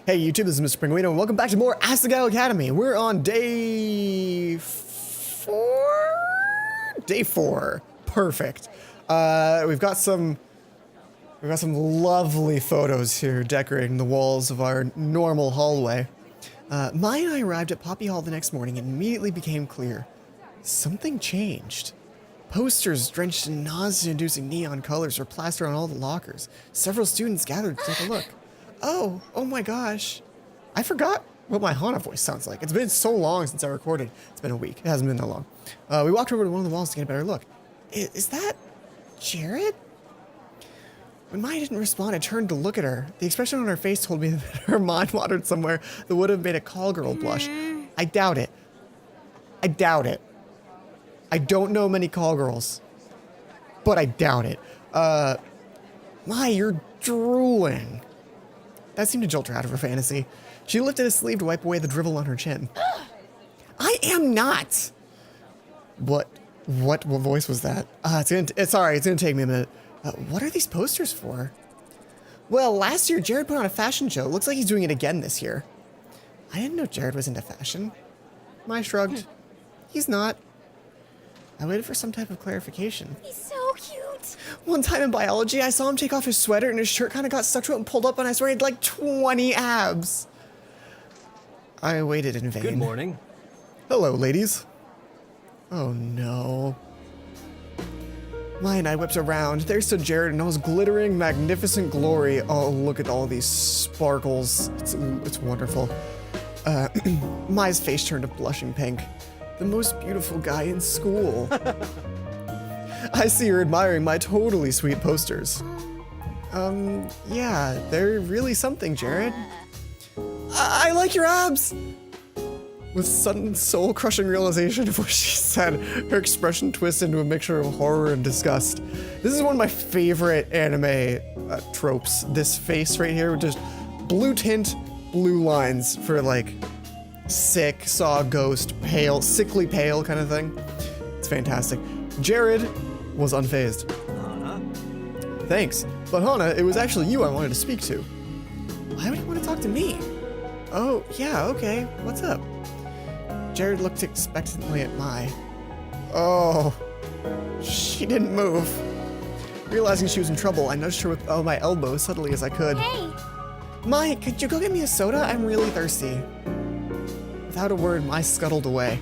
Hey YouTube, this is Mr. Penguino, and welcome back to more Asagao Academy. We're on day 4? Day 4. Perfect. We've got some lovely photos here decorating the walls of our normal hallway. Mai and I arrived at Poppy Hall the next morning and immediately became clear. Something changed. Posters drenched in nausea-inducing neon colors were plastered on all the lockers. Several students gathered to take a look. Oh my gosh. I forgot what my Hana voice sounds like. It's been so long since I recorded. It's been a week. It hasn't been that long. We walked over to one of the walls to get a better look. Is that Jared? When Maya didn't respond, I turned to look at her. The expression on her face told me that her mind wandered somewhere that would have made a call girl blush. I doubt it. I doubt it. I don't know many call girls, but I doubt it. Maya, you're drooling. That seemed to jolt her out of her fantasy. She lifted a sleeve to wipe away the drivel on her chin. I am not. What voice was that? Sorry, it's gonna take me a minute. What are these posters for? Well, last year Jared put on a fashion show. Looks like he's doing it again this year. I didn't know Jared was into fashion. Maya shrugged. He's not. I waited for some type of clarification. He's so cute. One time in biology, I saw him take off his sweater and his shirt kind of got stuck to it and pulled up, and I swear he had like 20 abs. I waited in vain. Good morning. Hello, ladies. Oh no. Maya and I whipped around. There stood Jared in all his glittering, magnificent glory. Oh, look at all these sparkles. It's wonderful. Maya's face turned a blushing pink. The most beautiful guy in school. I see you're admiring my totally sweet posters. Yeah, they're really something, Jared. I like your abs! With sudden soul-crushing realization of what she said, her expression twisted into a mixture of horror and disgust. This is one of my favorite anime tropes. This face right here with just blue tint, blue lines for like sick, saw ghost, pale, sickly pale kind of thing. It's fantastic. Jared was unfazed. Hana? Thanks, but Hana, it was actually you I wanted to speak to. Why would you want to talk to me? Oh, yeah, okay, what's up? Jared looked expectantly at Mai. Oh, she didn't move. Realizing she was in trouble, I nudged her with my elbow as subtly as I could. Hey. Mai, could you go get me a soda? I'm really thirsty. Without a word, Mai scuttled away.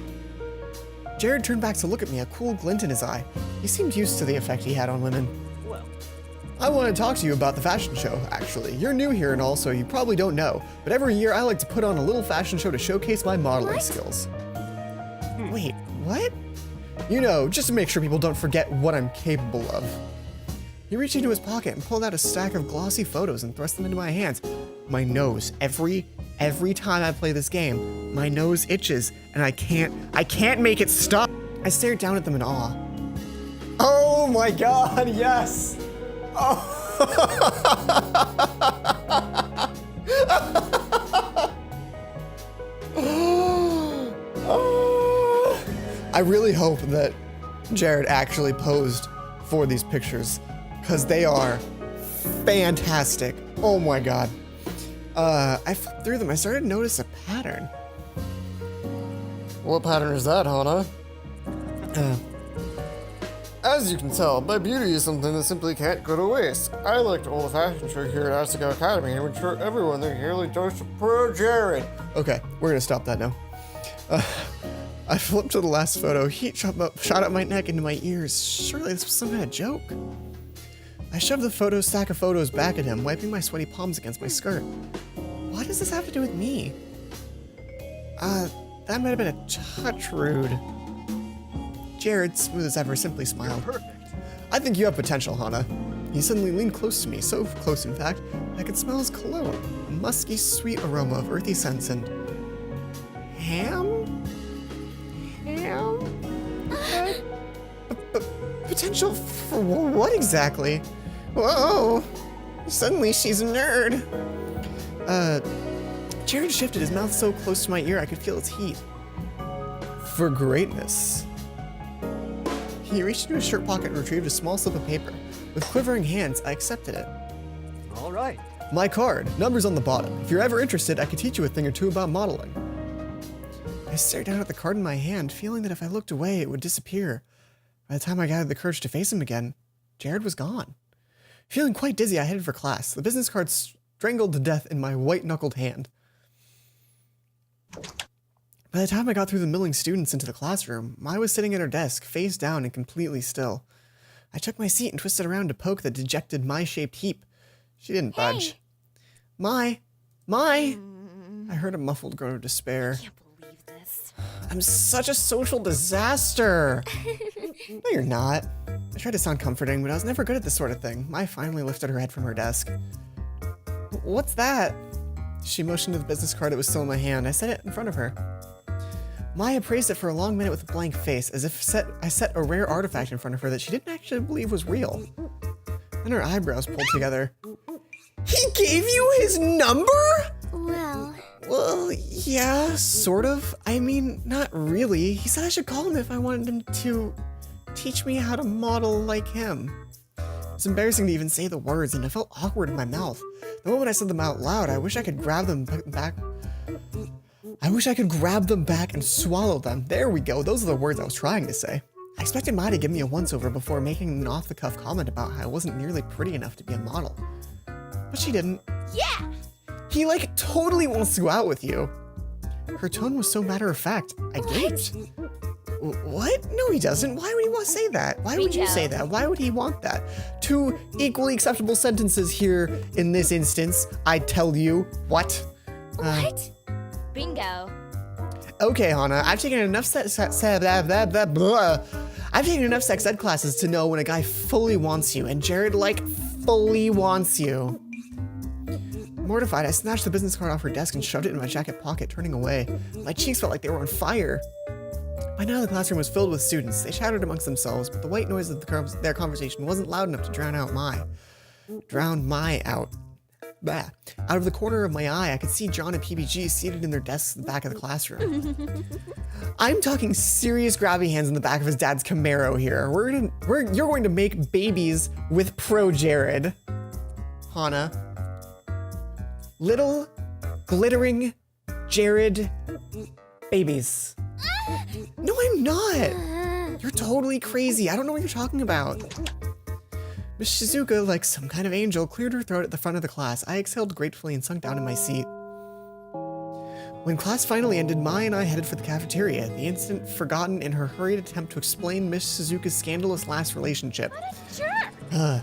Jared turned back to look at me, a cool glint in his eye. He seemed used to the effect he had on women. Well, I want to talk to you about the fashion show, actually. You're new here and all, so you probably don't know. But every year I like to put on a little fashion show to showcase my modeling skills. Wait, what? You know, just to make sure people don't forget what I'm capable of. He reached into his pocket and pulled out a stack of glossy photos and thrust them into my hands. My nose, every time I play this game, my nose itches and I can't make it stop. I stared down at them in awe. Oh my god, yes! Oh. I really hope that Jared actually posed for these pictures, because they are fantastic. Oh my god. I flipped through them. I started to notice a pattern. What pattern is that, Hana? As you can tell, my beauty is something that simply can't go to waste. I like to hold a fashion show here at Asagao Academy and ensure everyone their yearly dose of pro Jared. Okay, we're gonna stop that now. I flipped to the last photo. Heat shot up my neck into my ears. Surely this was some kind of joke. I shoved the stack of photos back at him, wiping my sweaty palms against my skirt. What does this have to do with me? That might have been a touch rude. Jared, smooth as ever, simply smiled. perfect. I think you have potential, Hana. He suddenly leaned close to me, so close in fact, I could smell his cologne, a musky, sweet aroma of earthy scents and... ham? Potential for what exactly? Whoa! Suddenly she's a nerd. Jared shifted his mouth so close to my ear I could feel its heat. For greatness. He reached into his shirt pocket and retrieved a small slip of paper. With quivering hands, I accepted it. All right. My card, numbers on the bottom. If you're ever interested, I could teach you a thing or two about modeling. I stared down at the card in my hand, feeling that if I looked away, it would disappear. By the time I gathered the courage to face him again, Jared was gone. Feeling quite dizzy, I headed for class, the business card strangled to death in my white-knuckled hand. By the time I got through the milling students into the classroom, Mai was sitting at her desk, face down and completely still. I took my seat and twisted around to poke the dejected Mai-shaped heap. She didn't budge. Mai! Mai! I heard a muffled groan of despair. I can't believe this. I'm such a social disaster! No, you're not. I tried to sound comforting, but I was never good at this sort of thing. Mai finally lifted her head from her desk. What's that? She motioned to the business card that was still in my hand. I set it in front of her. Mai appraised it for a long minute with a blank face, as if I set a rare artifact in front of her that she didn't actually believe was real. Then her eyebrows pulled together. He gave you his number? Well, yeah, sort of. I mean, not really. He said I should call him if I wanted him to teach me how to model like him. It's embarrassing to even say the words, and it felt awkward in my mouth. The moment I said them out loud, I wish I could grab them back. I wish I could grab them back and swallow them. There we go. Those are the words I was trying to say. I expected Mai to give me a once-over before making an off-the-cuff comment about how I wasn't nearly pretty enough to be a model. But she didn't. Yeah! He, like, totally wants to go out with you. Her tone was so matter-of-fact. I gaped. What? No, he doesn't. Why would he want to say that? Why would you say that? Why would he want that? Two equally acceptable sentences here in this instance. I tell you. What? What? Bingo. Okay, Hana, I've taken enough sex ed classes to know when a guy fully wants you, and Jared, like, fully wants you. Mortified, I snatched the business card off her desk and shoved it in my jacket pocket, turning away. My cheeks felt like they were on fire. By now, the classroom was filled with students. They chattered amongst themselves, but the white noise of their conversation wasn't loud enough to drown Mai out. Bah. Out of the corner of my eye, I could see John and PBG seated in their desks in the back of the classroom. I'm talking serious grabby hands in the back of his dad's Camaro here. You're going to make babies with Pro Jared. Hana. Little, glittering Jared babies. No, I'm not. You're totally crazy. I don't know what you're talking about. Miss Shizuka, like some kind of angel, cleared her throat at the front of the class. I exhaled gratefully and sunk down in my seat. When class finally ended, Mai and I headed for the cafeteria, the incident forgotten in her hurried attempt to explain Miss Shizuka's scandalous last relationship. What a jerk!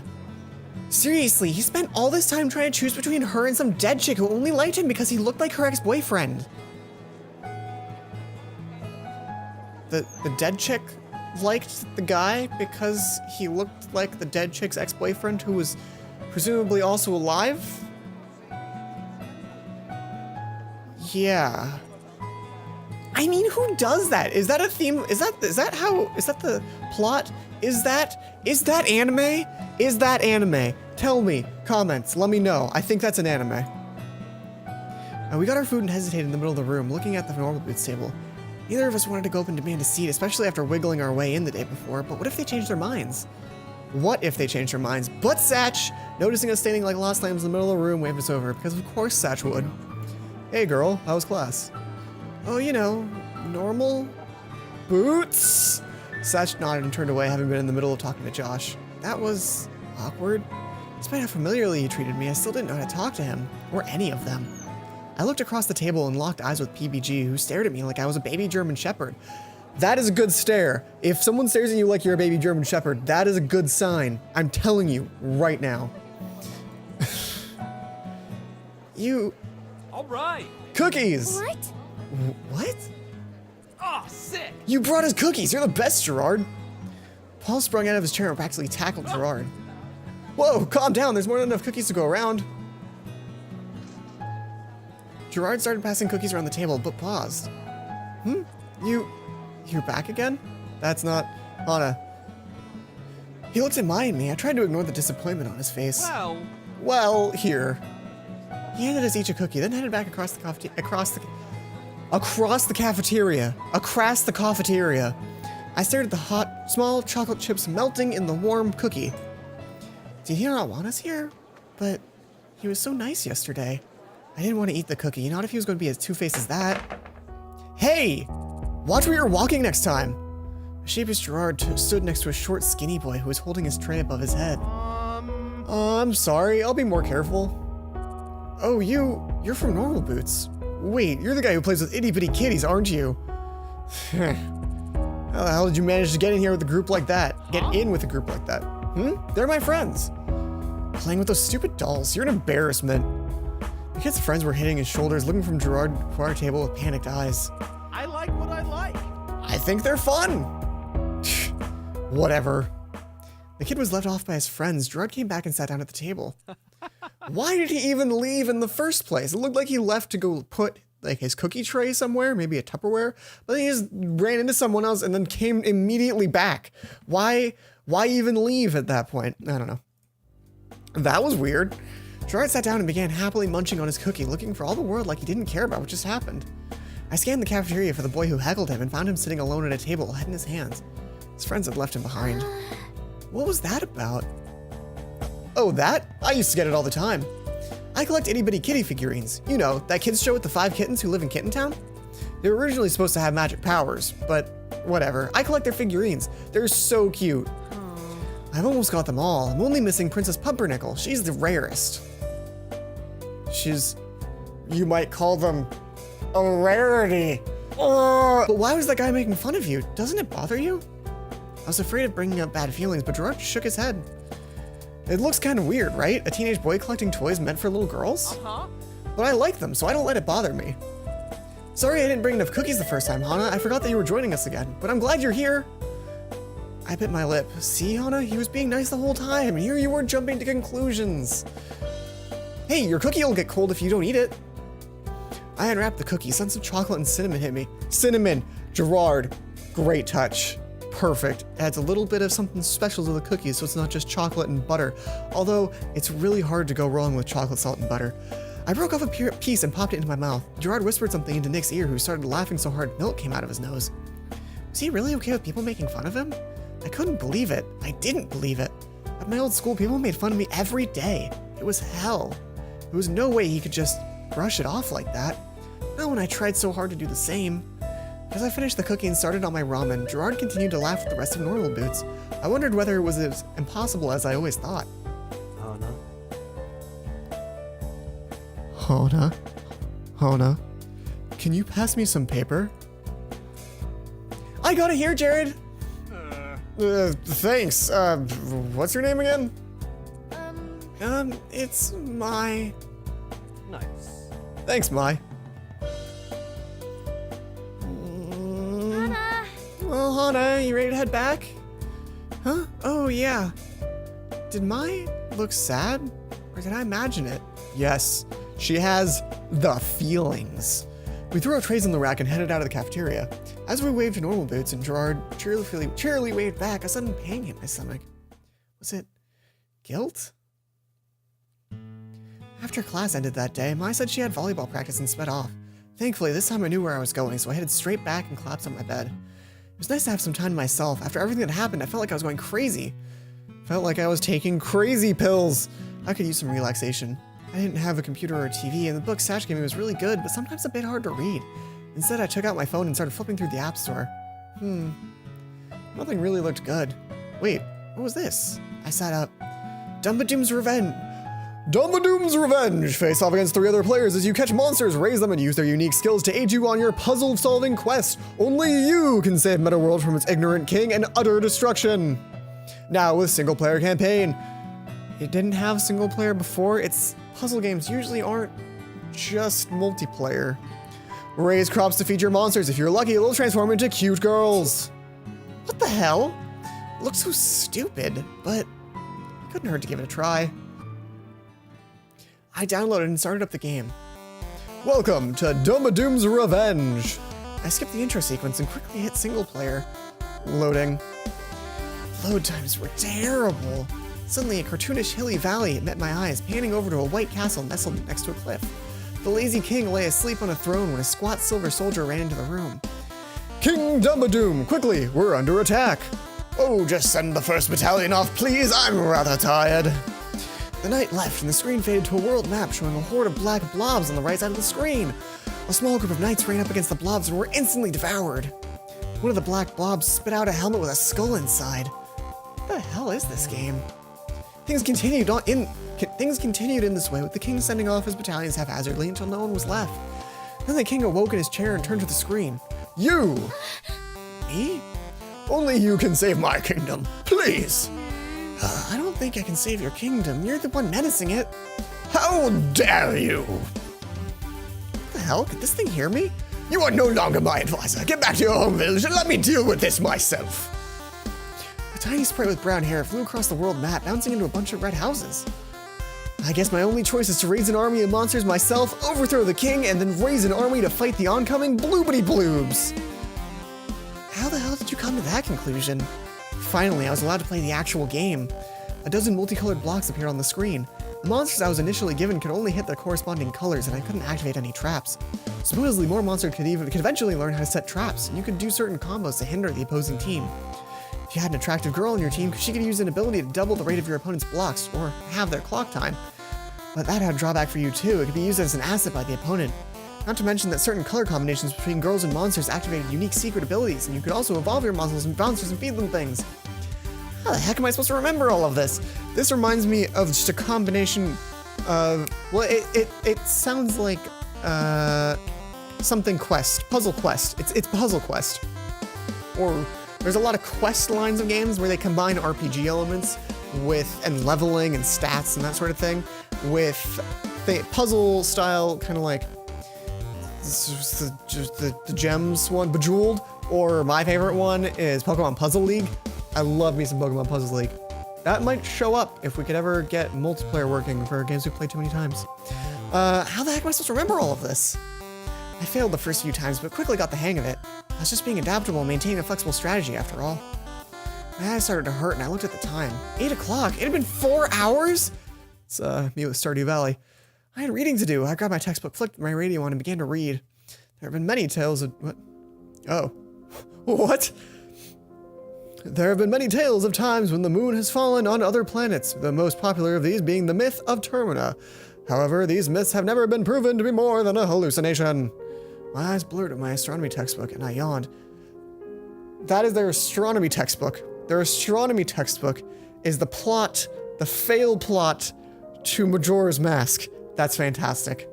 Seriously, he spent all this time trying to choose between her and some dead chick who only liked him because he looked like her ex-boyfriend. The dead chick liked the guy because he looked like the dead chick's ex-boyfriend who was presumably also alive? Yeah. I mean, who does that? Is that a theme? Is that the plot? Is that anime? Is that anime? Tell me, comments, let me know. I think that's an anime. We got our food and hesitated in the middle of the room, looking at the normal boots table. Neither of us wanted to go up and demand a seat, especially after wiggling our way in the day before, but what if they changed their minds? What if they changed their minds? But Satch, noticing us standing like lost lambs in the middle of the room, waved us over, because of course Satch would. Hey girl, how was class? Oh, you know, normal boots? Satch nodded and turned away, having been in the middle of talking to Josh. That was awkward. Despite how familiarly he treated me, I still didn't know how to talk to him, or any of them. I looked across the table and locked eyes with PBG, who stared at me like I was a baby German Shepherd. That is a good stare. If someone stares at you like you're a baby German Shepherd, that is a good sign. I'm telling you right now. You... All right. What? Cookies! What? Oh, sick. You brought us cookies. You're the best, Gerard. Paul sprung out of his chair and practically tackled Gerard. Whoa, calm down. There's more than enough cookies to go around. Gerard started passing cookies around the table, but paused. You're back again? That's not Hana. He looked at Mai and me. I tried to ignore the disappointment on his face. Well, here. He handed us each a cookie, then headed back across the cafeteria. I stared at the hot, small chocolate chips melting in the warm cookie. Did he not want us here? But He was so nice yesterday. I didn't want to eat the cookie, not if he was going to be as two-faced as that. Hey! Watch where you're walking next time! A sheepish Gerard stood next to a short, skinny boy who was holding his tray above his head. I'm sorry, I'll be more careful. Oh, you're from Normal Boots. Wait, you're the guy who plays with itty-bitty kitties, aren't you? How the hell did you manage to get in here with a group like that? Get in with a group like that? They're my friends. Playing with those stupid dolls, you're an embarrassment. The kid's friends were hitting his shoulders, looking from Gerard to our table with panicked eyes. I like what I like. I think they're fun. Whatever. The kid was left off by his friends. Gerard came back and sat down at the table. Why did he even leave in the first place? It looked like he left to go put like his cookie tray somewhere, maybe a Tupperware, but he just ran into someone else and then came immediately back. Why even leave at that point? I don't know. That was weird. Gerard sat down and began happily munching on his cookie, looking for all the world like he didn't care about what just happened. I scanned the cafeteria for the boy who heckled him and found him sitting alone at a table, head in his hands. His friends had left him behind. What was that about? Oh, that? I used to get it all the time. I collect itty-bitty kitty figurines. You know, that kids show with the 5 kittens who live in Kitten Town? They were originally supposed to have magic powers, but whatever. I collect their figurines. They're so cute. I've almost got them all. I'm only missing Princess Pumpernickel. She's the rarest. You might call them a rarity. But why was that guy making fun of you? Doesn't it bother you? I was afraid of bringing up bad feelings, but Gerard shook his head. It looks kind of weird, right? A teenage boy collecting toys meant for little girls? But I like them, so I don't let it bother me. Sorry I didn't bring enough cookies the first time, Hana. I forgot that you were joining us again, but I'm glad you're here. I bit my lip. See, Hana? He was being nice the whole time, and here you were jumping to conclusions. Hey, your cookie will get cold if you don't eat it. I unwrapped the cookie. Scents of chocolate and cinnamon hit me. Cinnamon! Gerard. Great touch. Perfect. Adds a little bit of something special to the cookies so it's not just chocolate and butter. Although, it's really hard to go wrong with chocolate, salt, and butter. I broke off a piece and popped it into my mouth. Gerard whispered something into Nick's ear, who started laughing so hard milk came out of his nose. Was he really okay with people making fun of him? I couldn't believe it. I didn't believe it. At my old school, people made fun of me every day. It was hell. There was no way he could just brush it off like that. Not when I tried so hard to do the same. As I finished the cookie and started on my ramen, Gerard continued to laugh with the rest of Normal Boots. I wondered whether it was as impossible as I always thought. Hana, can you pass me some paper? I got it here, Jared! Thanks. What's your name again? It's Mai. Nice. Thanks, Mai. Hana. Well, Hana, you ready to head back? Huh? Oh, yeah. Did Mai look sad? Or did I imagine it? Yes, she has the feelings. We threw our trays in the rack and headed out of the cafeteria. As we waved to Normal Boots and Gerard cheerily waved back, a sudden pang hit my stomach. Was it guilt? After class ended that day, Mai said she had volleyball practice and sped off. Thankfully, this time I knew where I was going, so I headed straight back and collapsed on my bed. It was nice to have some time to myself. After everything that happened, I felt like I was going crazy. Felt like I was taking crazy pills. I could use some relaxation. I didn't have a computer or a TV, and the book Satch gave me was really good, but sometimes a bit hard to read. Instead, I took out my phone and started flipping through the App Store. Nothing really looked good. Wait, what was this? I sat up. Dumbadoom's Revenge! Dumbadoom's Revenge! Face off against 3 other players as you catch monsters, raise them, and use their unique skills to aid you on your puzzle-solving quest. Only you can save Meta-World from its ignorant king and utter destruction. Now with single-player campaign. It didn't have single-player before. Its puzzle games usually aren't just multiplayer. Raise crops to feed your monsters. If you're lucky, it'll transform into cute girls. What the hell? It looks so stupid, but it couldn't hurt to give it a try. I downloaded and started up the game. Welcome to Dumbadoom's Revenge. I skipped the intro sequence and quickly hit single player. Loading. Load times were terrible. Suddenly, a cartoonish hilly valley met my eyes, panning over to a white castle nestled next to a cliff. The lazy king lay asleep on a throne when a squat silver soldier ran into the room. King Dumbadoom, quickly, we're under attack. Oh, just send the first battalion off, please, I'm rather tired. The knight left, and the screen faded to a world map showing a horde of black blobs on the right side of the screen. A small group of knights ran up against the blobs and were instantly devoured. One of the black blobs spit out a helmet with a skull inside. What the hell is this game? Things continued in this way, with the king sending off his battalions haphazardly until no one was left. Then the king awoke in his chair and turned to the screen. You! Me? Only you can save my kingdom. Please! I don't think I can save your kingdom. You're the one menacing it. How dare you! What the hell? Could this thing hear me? You are no longer my advisor. Get back to your home village and let me deal with this myself. A tiny sprite with brown hair flew across the world map, bouncing into a bunch of red houses. I guess my only choice is to raise an army of monsters myself, overthrow the king, and then raise an army to fight the oncoming bloobity bloobs. How the hell did you come to that conclusion? Finally, I was allowed to play the actual game. A dozen multicolored blocks appeared on the screen. The monsters I was initially given could only hit their corresponding colors, and I couldn't activate any traps. Supposedly, more monsters could eventually learn how to set traps, and you could do certain combos to hinder the opposing team. If you had an attractive girl on your team, she could use an ability to double the rate of your opponent's blocks, or have their clock time. But that had a drawback for you too. It could be used as an asset by the opponent. Not to mention that certain color combinations between girls and monsters activated unique secret abilities, and you could also evolve your monsters and feed them things. How the heck am I supposed to remember all of this? This reminds me of just a combination of, well, it sounds like something quest, puzzle quest. It's puzzle quest. Or there's a lot of quest lines of games where they combine RPG elements and leveling and stats and that sort of thing with the puzzle style, kind of like the gems one, Bejeweled, or my favorite one is Pokemon Puzzle League. I love me some Pokemon Puzzle League. That might show up if we could ever get multiplayer working for games we've played too many times. How the heck am I supposed to remember all of this? I failed the first few times, but quickly got the hang of it. I was just being adaptable and maintaining a flexible strategy after all. My eyes started to hurt and I looked at the time. 8 o'clock? It had been 4 hours? It's me with Stardew Valley. I had reading to do. I grabbed my textbook, flicked my radio on, and began to read. There have been many tales of... What? Oh. What? There have been many tales of times when the moon has fallen on other planets, the most popular of these being the myth of Termina. However, these myths have never been proven to be more than a hallucination. My eyes blurred at my astronomy textbook, and I yawned. That is their astronomy textbook. Their astronomy textbook is the plot, the failed plot to Majora's Mask. That's fantastic.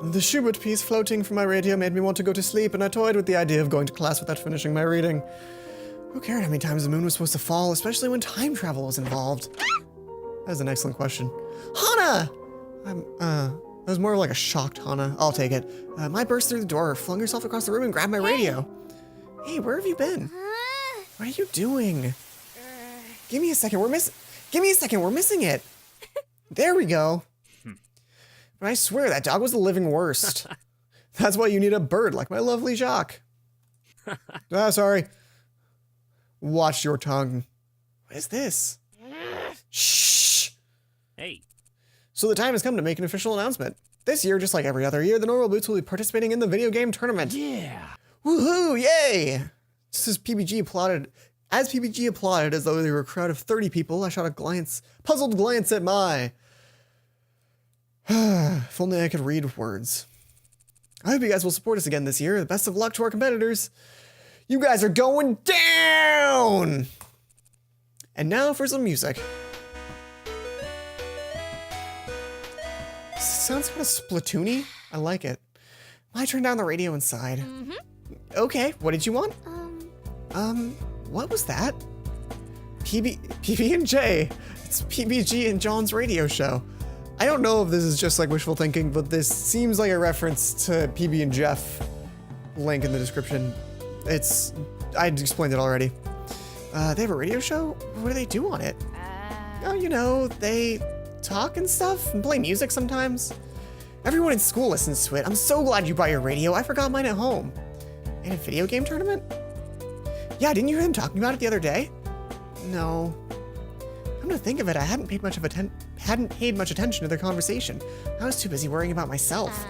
The Schubert piece floating from my radio made me want to go to sleep, and I toyed with the idea of going to class without finishing my reading. Who cared how many times the moon was supposed to fall, especially when time travel was involved? That was an excellent question. Hana! That was more like a shocked Hana. I'll take it. Mai burst through the door, flung herself across the room, and grabbed my radio. Hey, where have you been? What are you doing? Give me a second, we're missing it. There we go. But I swear, that dog was the living worst. That's why you need a bird like my lovely Jacques. Sorry. Watch your tongue. What is this? Shh. Hey. So the time has come to make an official announcement. This year, just like every other year, the Normal Boots will be participating in the video game tournament. Yeah. Woohoo, yay! Just as PBG applauded as though they were a crowd of 30 people, I shot a puzzled glance at Mai. If only I could read words. I hope you guys will support us again this year. The best of luck to our competitors. You guys are going down! And now for some music. Sounds kind of Splatoon-y. I like it. I turned down the radio inside. Mm-hmm. Okay, what did you want? What was that? PB&J. It's PBG and John's radio show. I don't know if this is just like wishful thinking, but this seems like a reference to PB and Jeff. Link in the description. I explained it already. They have a radio show? What do they do on it? Oh, you know, they talk and stuff and play music sometimes. Everyone in school listens to it. I'm so glad you brought your radio. I forgot mine at home. And a video game tournament? Yeah, didn't you hear them talking about it the other day? No. Come to think of it, I hadn't paid much attention to their conversation. I was too busy worrying about myself.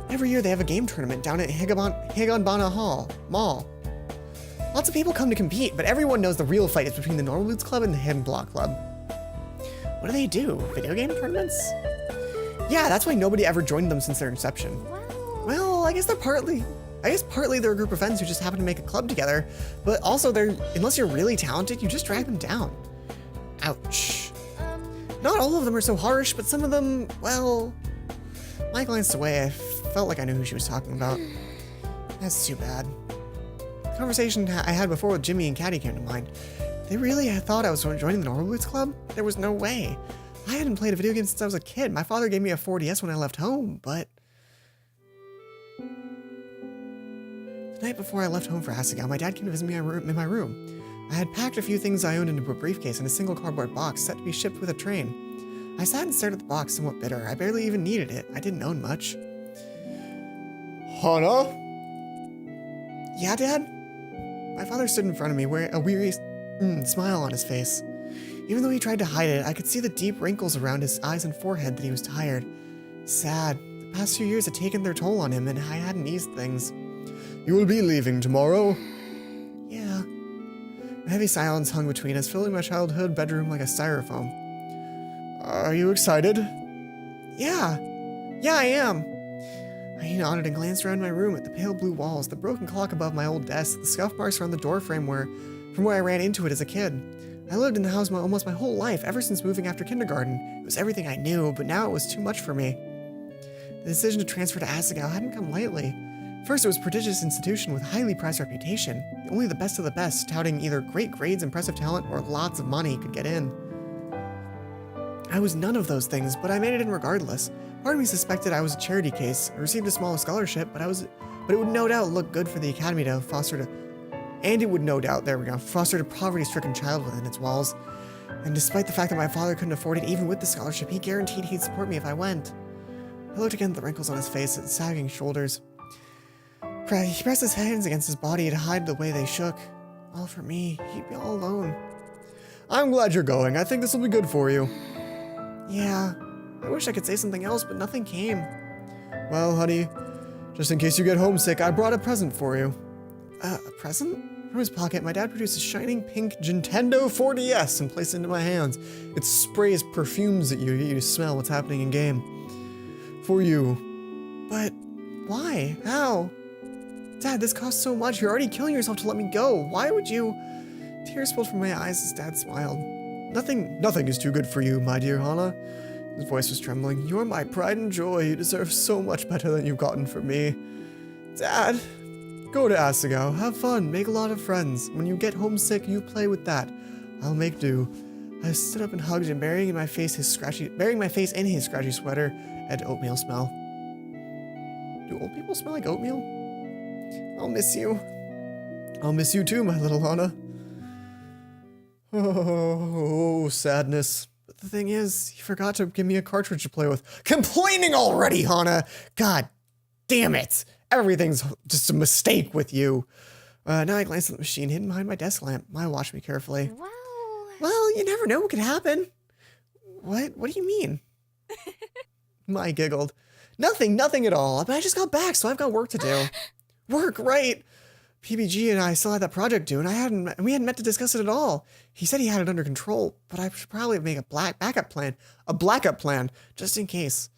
Every year they have a game tournament down at Higanbana Mall. Lots of people come to compete, but everyone knows the real fight is between the Normal Boots Club and the Hidden Block Club. What do they do? Video game tournaments? Yeah, that's why nobody ever joined them since their inception. Well, I guess partly they're a group of friends who just happen to make a club together, but also unless you're really talented, you just drag them down. Ouch. Not all of them are so harsh, but some of them, well, I glanced away. I felt like I knew who she was talking about. That's too bad. The conversation I had before with Jimmy and Caddy came to mind. They really had thought I was joining the Normal Boots Club? There was no way. I hadn't played a video game since I was a kid. My father gave me a 4DS when I left home, but... The night before I left home for Asagao, my dad came to visit me in my room. I had packed a few things I owned into a briefcase in a single cardboard box set to be shipped with a train. I sat and stared at the box, somewhat bitter. I barely even needed it. I didn't own much. Hana? Yeah, Dad? My father stood in front of me, wearing a weary smile on his face. Even though he tried to hide it, I could see the deep wrinkles around his eyes and forehead that he was tired. Sad. The past few years had taken their toll on him, and I hadn't eased things. You will be leaving tomorrow? Yeah. A heavy silence hung between us, filling my childhood bedroom like a styrofoam. Are you excited? Yeah. Yeah, I am. I nodded and glanced around my room at the pale blue walls, the broken clock above my old desk, the scuff marks around the door frame from where I ran into it as a kid. I lived in the house almost my whole life, ever since moving after kindergarten. It was everything I knew, but now it was too much for me. The decision to transfer to Asagao hadn't come lightly. First, it was a prestigious institution with highly prized reputation. Only the best of the best, touting either great grades, impressive talent, or lots of money could get in. I was none of those things, but I made it in regardless. Part of me suspected I was a charity case. I received a small scholarship, but it would no doubt look good for the academy to foster a poverty-stricken child within its walls. And despite the fact that my father couldn't afford it even with the scholarship, he guaranteed he'd support me if I went. I looked again at the wrinkles on his face and sagging shoulders. He pressed his hands against his body to hide the way they shook. All for me, he'd be all alone. I'm glad you're going. I think this will be good for you. Yeah, I wish I could say something else, but nothing came. Well, honey, just in case you get homesick, I brought a present for you. A present? From his pocket, my dad produced a shining pink Nintendo 4DS and placed it into my hands. It sprays perfumes at you to get you to smell what's happening in game. For you. But why? How? Dad, this costs so much. You're already killing yourself to let me go. Why would you? Tears spilled from my eyes as Dad smiled. Nothing is too good for you, my dear Hana. His voice was trembling. You're my pride and joy. You deserve so much better than you've gotten from me. Dad, go to Asagao. Have fun. Make a lot of friends. When you get homesick, you play with that. I'll make do. I stood up and hugged him, burying my face in his scratchy sweater and oatmeal smell. Do old people smell like oatmeal? I'll miss you. I'll miss you too, my little Hana. Oh, sadness. But the thing is, he forgot to give me a cartridge to play with. Complaining already, Hana! God damn it! Everything's just a mistake with you. Now I glanced at the machine hidden behind my desk lamp. I watched me carefully. Well, you never know what could happen. What do you mean? I giggled. Nothing at all. But I just got back, so I've got work to do. Work, right? PBG and I still had that project due, and we hadn't met to discuss it at all. He said he had it under control, but I should probably make a backup plan, just in case.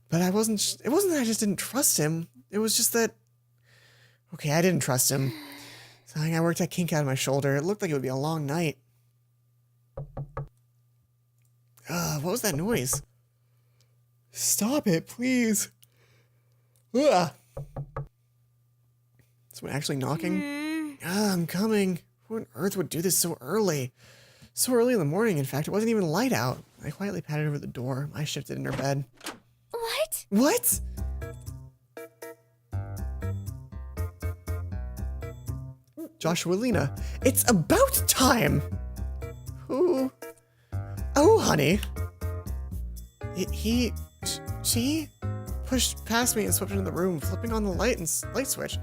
But it wasn't that I just didn't trust him. It was just that, okay, I didn't trust him. So I worked that kink out of my shoulder. It looked like it would be a long night. What was that noise? Stop it, please. Ugh. Someone actually knocking? I'm coming. Who on earth would do this so early? So early in the morning, in fact, it wasn't even light out. I quietly patted over the door. I shifted in her bed. What? What? Joshua Lena. It's about time! Who? Oh, honey. She pushed past me and swept into the room, flipping on the light switch.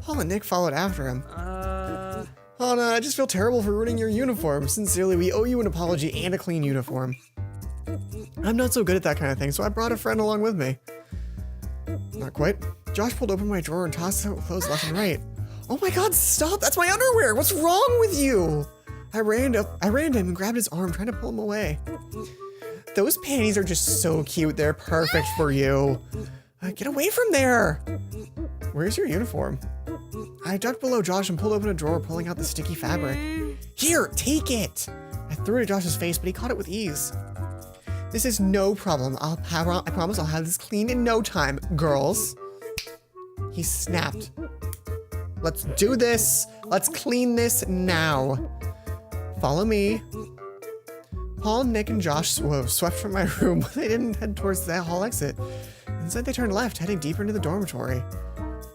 Paul and Nick followed after him. Hana, I just feel terrible for ruining your uniform. Sincerely, we owe you an apology and a clean uniform. I'm not so good at that kind of thing, so I brought a friend along with me. Not quite. Josh pulled open my drawer and tossed out clothes left and right. Oh my god, stop! That's my underwear! What's wrong with you? I ran to him and grabbed his arm, trying to pull him away. Those panties are just so cute. They're perfect for you. Get away from there. Where's your uniform? I ducked below Josh and pulled open a drawer, pulling out the sticky fabric. Here, take it. I threw it at Josh's face, but he caught it with ease. This is no problem. I promise I'll have this cleaned in no time, girls. He snapped. Let's do this. Let's clean this now. Follow me. Paul, Nick, and Josh swept from my room, but they didn't head towards the hall exit. Instead, they turned left, heading deeper into the dormitory.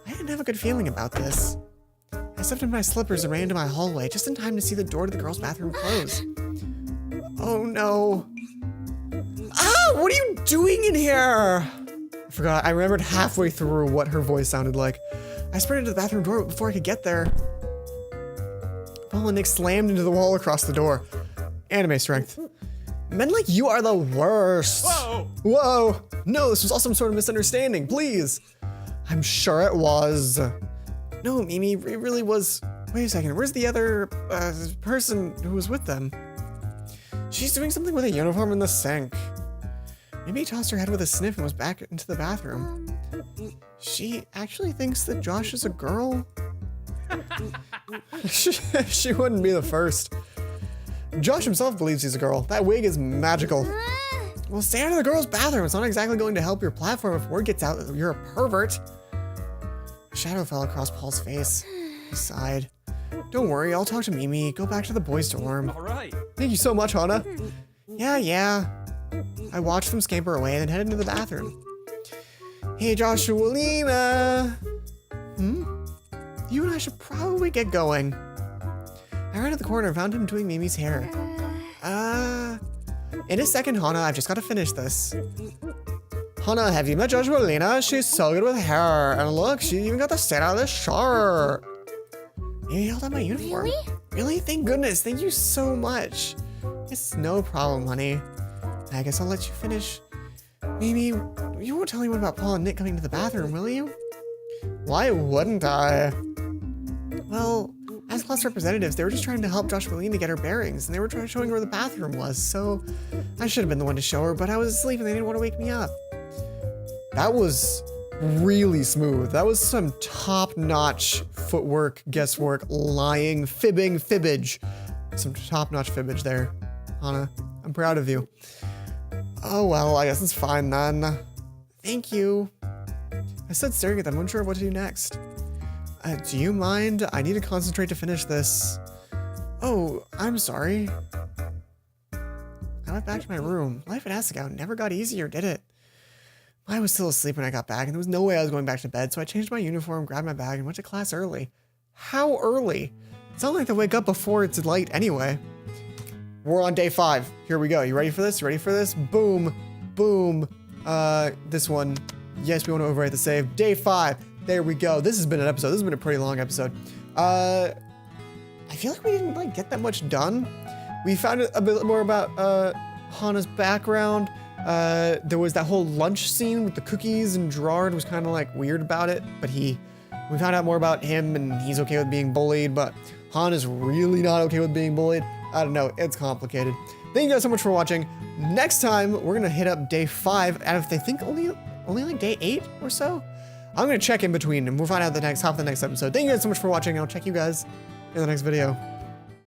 I didn't have a good feeling about this. I stepped into my slippers and ran into my hallway, just in time to see the door to the girls' bathroom close. Oh no. Ah, what are you doing in here? I forgot, I remembered halfway through what her voice sounded like. I sprinted to the bathroom door before I could get there. Paul and Nick slammed into the wall across the door. Anime strength. Men like you are the worst. Whoa! Whoa! No, this was all some sort of misunderstanding, please. I'm sure it was. No, Mimi, it really was. Wait a second, where's the other person who was with them? She's doing something with a uniform in the sink. Maybe he tossed her head with a sniff and was back into the bathroom. She actually thinks that Josh is a girl? She wouldn't be the first. Josh himself believes he's a girl. That wig is magical. Well, stay out of the girls' bathroom. It's not exactly going to help your platform if word gets out that you're a pervert. A shadow fell across Paul's face. He sighed. Don't worry, I'll talk to Mimi. Go back to the boys' dorm. All right. Thank you so much, Hana. Yeah. I watched them scamper away and then headed into the bathroom. Hey, Joshualina. You and I should probably get going. I ran to the corner and found him doing Mimi's hair. In a second, Hana, I've just got to finish this. Hana, have you met Joshualina? She's so good with hair. And look, she even got the set out of the shirt. You held out my uniform. Really? Thank goodness. Thank you so much. It's no problem, honey. I guess I'll let you finish. Mimi, you won't tell anyone about Paul and Nick coming to the bathroom, will you? Why wouldn't I? Well, as class representatives, they were just trying to help Joshualina get her bearings, and they were showing her where the bathroom was, so I should have been the one to show her, but I was asleep and they didn't want to wake me up. That was really smooth. That was some top-notch footwork, guesswork, lying, fibbage. Some top-notch fibbage there, Hana. I'm proud of you. Oh well, I guess it's fine then. Thank you. I stood staring at them, unsure of what to do next. Do you mind? I need to concentrate to finish this. Oh, I'm sorry. I went back to my room. Life at Asagao never got easier, did it? I was still asleep when I got back, and there was no way I was going back to bed, so I changed my uniform, grabbed my bag, and went to class early. How early? It's not like to wake up before it's light anyway. We're on day 5. Here we go. You ready for this? You ready for this? Boom. Boom. This one. Yes, we want to overwrite the save. Day 5. There we go. This has been an episode. This has been a pretty long episode. I feel like we didn't get that much done. We found a bit more about Hana's background. There was that whole lunch scene with the cookies, and Gerard was kind of weird about it, but we found out more about him, and he's okay with being bullied, but Hana's really not okay with being bullied. I don't know, it's complicated. Thank you guys so much for watching. Next time, we're gonna hit up day 5, and if they think only day 8 or so, I'm gonna check in between, and we'll find out the next half of the next episode. Thank you guys so much for watching, and I'll check you guys in the next video.